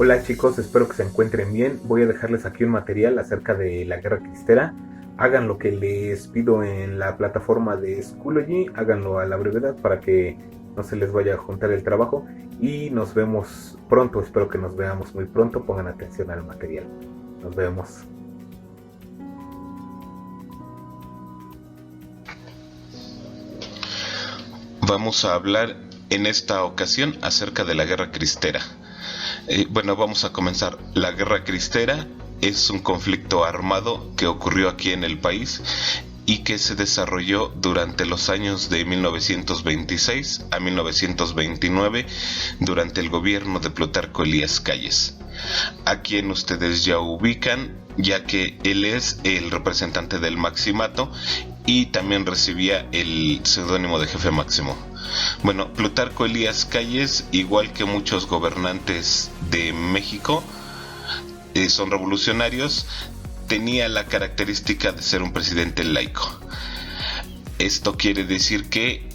Hola chicos, espero que se encuentren bien. Voy a dejarles aquí un material acerca de la Guerra Cristera. Hagan lo que les pido en la plataforma de Schoology, háganlo a la brevedad para que no se les vaya a juntar el trabajo. Y nos vemos pronto, espero que nos veamos muy pronto. Pongan atención al material. Nos vemos. Vamos a hablar en esta ocasión acerca de la Guerra Cristera. Vamos a comenzar. La Guerra Cristera es un conflicto armado que ocurrió aquí en el país y que se desarrolló durante los años de 1926 a 1929 durante el gobierno de Plutarco Elías Calles, a quien ustedes ya ubican, ya que él es el representante del Maximato y también recibía el seudónimo de Jefe Máximo. Plutarco Elías Calles, igual que muchos gobernantes de México, son revolucionarios, tenía la característica de ser un presidente laico. Esto quiere decir que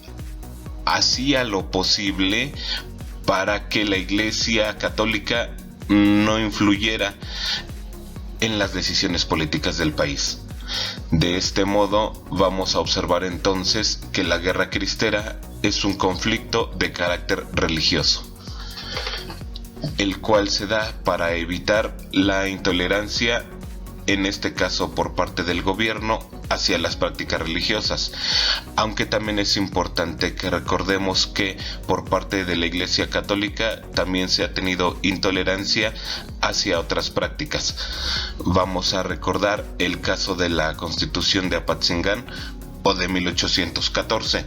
hacía lo posible para que la Iglesia Católica no influyera en las decisiones políticas del país. De este modo, vamos a observar entonces que la Guerra Cristera es un conflicto de carácter religioso, el cual se da para evitar la intolerancia, en este caso por parte del gobierno, hacia las prácticas religiosas, aunque también es importante que recordemos que por parte de la Iglesia Católica también se ha tenido intolerancia hacia otras prácticas. Vamos a recordar el caso de la Constitución de Apatzingán o de 1814,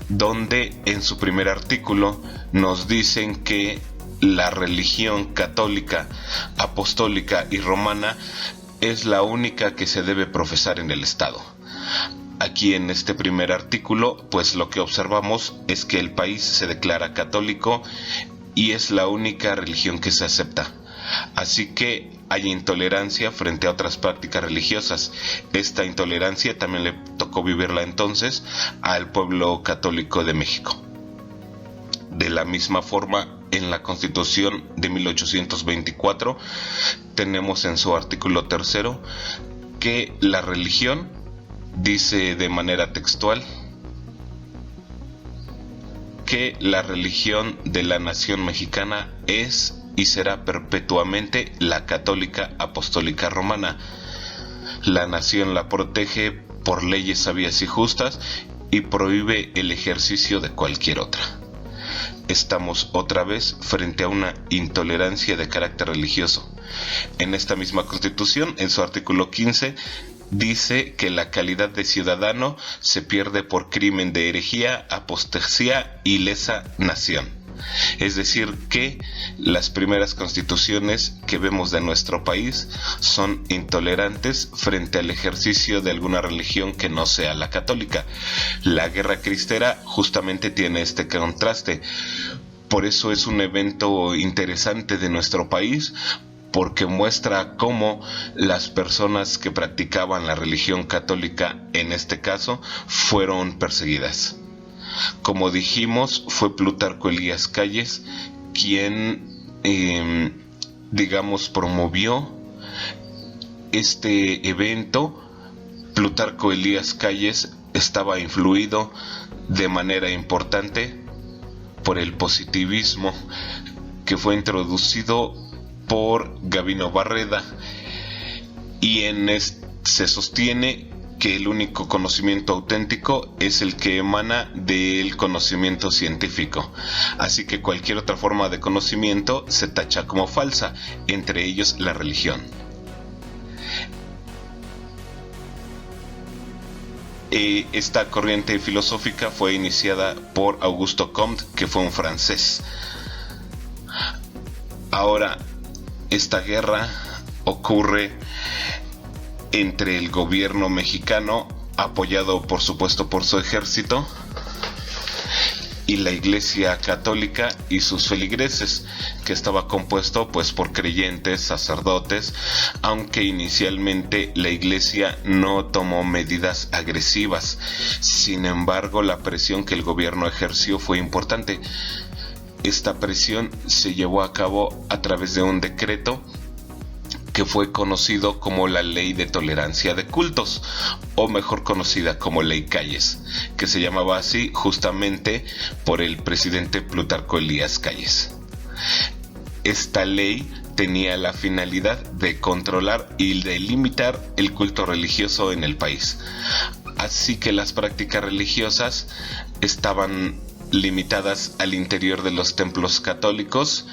donde en su primer artículo nos dicen que la religión católica, apostólica y romana es la única que se debe profesar en el Estado. Aquí en este primer artículo, pues lo que observamos es que el país se declara católico y es la única religión que se acepta. Así que hay intolerancia frente a otras prácticas religiosas. Esta intolerancia también le tocó vivirla entonces al pueblo católico de México. De la misma forma, en la Constitución de 1824 tenemos en su artículo 3 que la religión, dice de manera textual, que la religión de la nación mexicana es y será perpetuamente la católica apostólica romana. La nación la protege por leyes sabias y justas y prohíbe el ejercicio de cualquier otra. Estamos otra vez frente a una intolerancia de carácter religioso. En esta misma Constitución, en su artículo 15, dice que la calidad de ciudadano se pierde por crimen de herejía, apostasía y lesa nación. Es decir, que las primeras constituciones que vemos de nuestro país son intolerantes frente al ejercicio de alguna religión que no sea la católica. La Guerra Cristera justamente tiene este contraste. Por eso es un evento interesante de nuestro país, porque muestra cómo las personas que practicaban la religión católica, en este caso, fueron perseguidas. Como dijimos, fue Plutarco Elías Calles quien, promovió este evento. Plutarco Elías Calles estaba influido de manera importante por el positivismo que fue introducido por Gavino Barreda, y se sostiene que el único conocimiento auténtico es el que emana del conocimiento científico, así que cualquier otra forma de conocimiento se tacha como falsa, entre ellos la religión. Esta corriente filosófica fue iniciada por Augusto Comte, que fue un francés. Ahora, esta guerra ocurre entre el gobierno mexicano, apoyado por supuesto por su ejército, y la Iglesia Católica y sus feligreses, que estaba compuesto pues por creyentes, sacerdotes, aunque inicialmente la Iglesia no tomó medidas agresivas. Sin embargo, la presión que el gobierno ejerció fue importante. esta presión se llevó a cabo a través de un decreto que fue conocido como la Ley de Tolerancia de Cultos, o mejor conocida como Ley Calles, que se llamaba así justamente por el presidente Plutarco Elías Calles. Esta ley tenía la finalidad de controlar y de limitar el culto religioso en el país. Así que las prácticas religiosas estaban limitadas al interior de los templos católicos,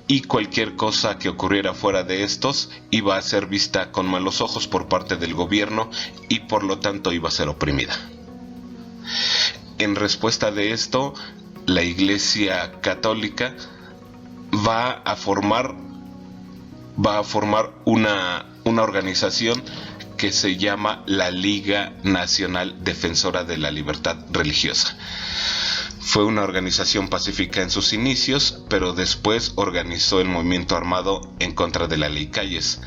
y cualquier cosa que ocurriera fuera de estos iba a ser vista con malos ojos por parte del gobierno y por lo tanto iba a ser oprimida. En respuesta de esto, la Iglesia Católica va a formar una organización que se llama la Liga Nacional Defensora de la Libertad Religiosa. Fue una organización pacífica en sus inicios, pero después organizó el movimiento armado en contra de la Ley Calles.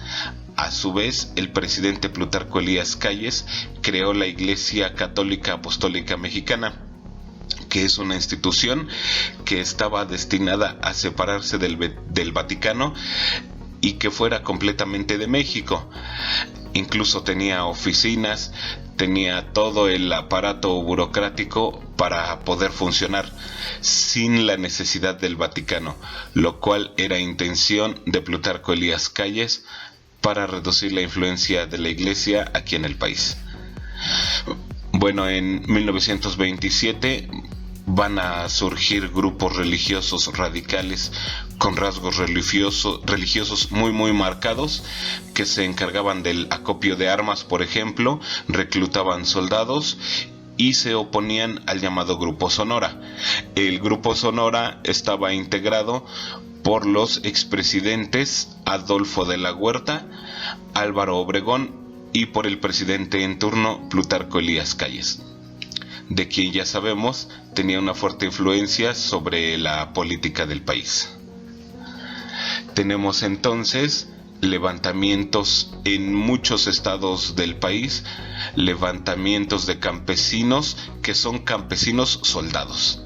A su vez, el presidente Plutarco Elías Calles creó la Iglesia Católica Apostólica Mexicana, que es una institución que estaba destinada a separarse del Vaticano y que fuera completamente de México. Incluso tenía oficinas, tenía todo el aparato burocrático para poder funcionar sin la necesidad del Vaticano, lo cual era intención de Plutarco Elías Calles para reducir la influencia de la Iglesia aquí en el país. Bueno, en 1927 van a surgir grupos religiosos radicales con rasgos religiosos muy marcados, que se encargaban del acopio de armas, por ejemplo, reclutaban soldados y se oponían al llamado Grupo Sonora. El Grupo Sonora estaba integrado por los expresidentes Adolfo de la Huerta, Álvaro Obregón y por el presidente en turno Plutarco Elías Calles, de quien ya sabemos tenía una fuerte influencia sobre la política del país. Tenemos entonces levantamientos en muchos estados del país, levantamientos de campesinos que son campesinos soldados.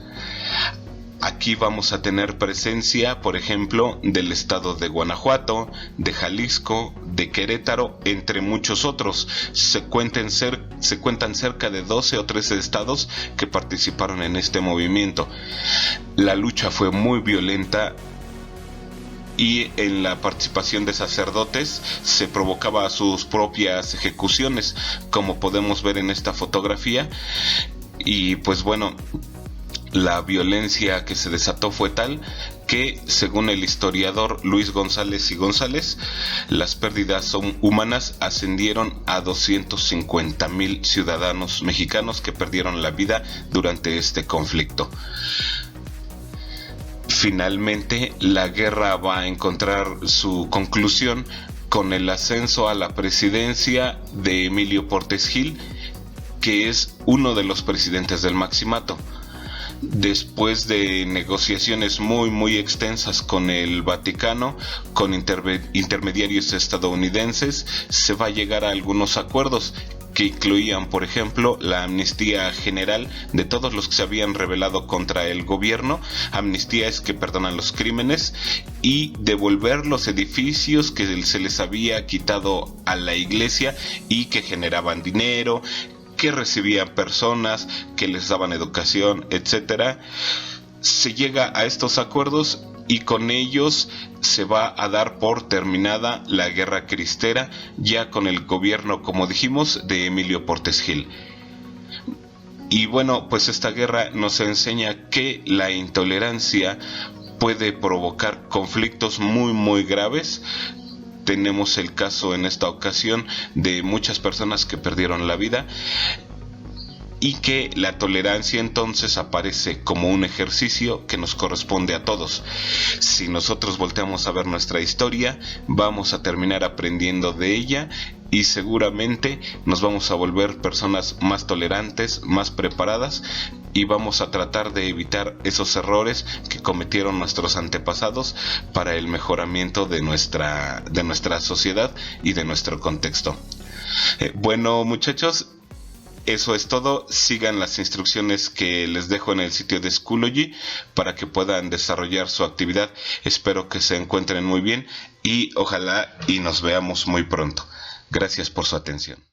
Aquí vamos a tener presencia, por ejemplo, del estado de Guanajuato, de Jalisco, de Querétaro, entre muchos otros. Se cuentan cerca de 12 o 13 estados que participaron en este movimiento. La lucha fue muy violenta y en la participación de sacerdotes se provocaba sus propias ejecuciones, como podemos ver en esta fotografía. Y pues bueno, la violencia que se desató fue tal que, según el historiador Luis González y González, las pérdidas humanas ascendieron a 250,000 ciudadanos mexicanos que perdieron la vida durante este conflicto. Finalmente, la guerra va a encontrar su conclusión con el ascenso a la presidencia de Emilio Portes Gil, que es uno de los presidentes del Maximato. Después de negociaciones muy extensas con el Vaticano, con intermediarios estadounidenses, se va a llegar a algunos acuerdos que incluían, por ejemplo, la amnistía general de todos los que se habían rebelado contra el gobierno. Amnistía es que perdonan los crímenes, y devolver los edificios que se les había quitado a la iglesia y que generaban dinero, que recibían personas, que les daban educación, etcétera. Se llega a estos acuerdos y con ellos se va a dar por terminada la Guerra Cristera, ya con el gobierno, como dijimos, de Emilio Portes Gil. Y bueno, pues esta guerra nos enseña que la intolerancia puede provocar conflictos muy graves. Tenemos el caso en esta ocasión de muchas personas que perdieron la vida, y que la tolerancia entonces aparece como un ejercicio que nos corresponde a todos. Si nosotros volteamos a ver nuestra historia, vamos a terminar aprendiendo de ella y seguramente nos vamos a volver personas más tolerantes, más preparadas, y vamos a tratar de evitar esos errores que cometieron nuestros antepasados para el mejoramiento de nuestra sociedad y de nuestro contexto. Bueno, muchachos, Eso es todo. Sigan las instrucciones que les dejo en el sitio de Schoology para que puedan desarrollar su actividad. Espero que se encuentren muy bien y ojalá y nos veamos muy pronto. Gracias por su atención.